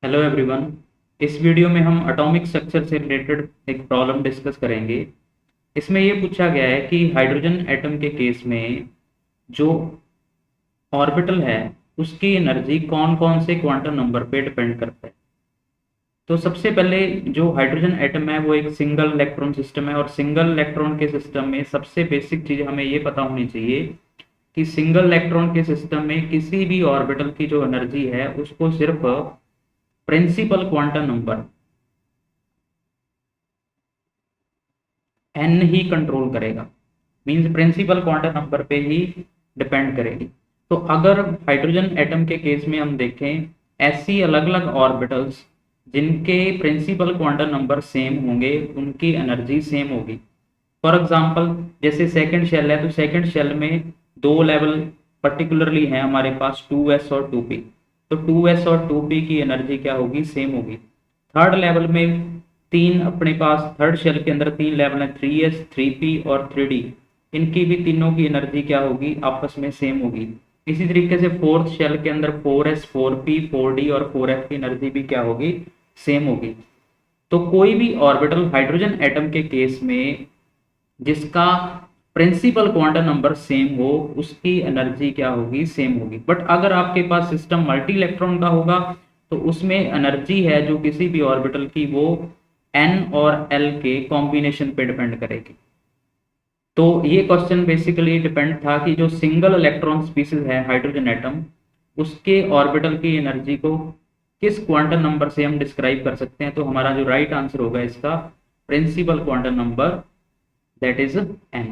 Hello everyone. इस video में हम एटॉमिक स्ट्रक्चर से रिलेटेड एक प्रॉब्लम डिस्कस करेंगे। इसमें ये पूछा गया है कि हाइड्रोजन एटम के केस में जो ऑर्बिटल है उसकी एनर्जी कौन कौन से क्वांटम नंबर पे डिपेंड करता है। तो सबसे पहले जो हाइड्रोजन एटम है वो एक सिंगल इलेक्ट्रॉन सिस्टम है, और सिंगल इलेक्ट्रॉन के सिस्टम में सबसे बेसिक चीज़ हमें ये पता होनी चाहिए कि सिंगल इलेक्ट्रॉन के सिस्टम में किसी भी ऑर्बिटल की जो एनर्जी है उसको सिर्फ प्रिंसिपल क्वांटम नंबर एन ही कंट्रोल करेगा। मींस प्रिंसिपल क्वांटम नंबर पे ही डिपेंड करेगी। तो अगर हाइड्रोजन एटम के केस में हम देखें ऐसी अलग अलग ऑर्बिटल्स जिनके प्रिंसिपल क्वांटम नंबर सेम होंगे उनकी एनर्जी सेम होगी। फॉर एग्जांपल जैसे सेकंड शेल है तो सेकंड शेल में दो लेवल पर्टिकुलरली है हमारे पास 2s और 2p। तो 2s और 2p की एनर्जी क्या होगी, सेम होगी। थर्ड लेवल में तीन अपने पास थर्ड शेल के अंदर तीन लेवल है 3s 3p और 3d। इनकी भी तीनों की एनर्जी क्या होगी, आपस में सेम होगी। इसी तरीके से फोर्थ शेल के अंदर 4s 4p 4d और 4f की एनर्जी भी क्या होगी, सेम होगी। तो कोई भी ऑर्बिटल हाइड्रोजन एटम के केस में जिसका प्रिंसिपल क्वांटम नंबर सेम हो उसकी एनर्जी क्या होगी, सेम होगी। बट अगर आपके पास सिस्टम मल्टी इलेक्ट्रॉन का होगा तो उसमें एनर्जी है जो किसी भी ऑर्बिटल की वो एन और एल के कॉम्बिनेशन पे डिपेंड करेगी। तो ये क्वेश्चन बेसिकली डिपेंड था कि जो सिंगल इलेक्ट्रॉन स्पीसीज है हाइड्रोजन एटम उसके ऑर्बिटल की एनर्जी को किस क्वांटम नंबर से हम डिस्क्राइब कर सकते हैं। तो हमारा जो राइट आंसर होगा इसका principal quantum number, that is N.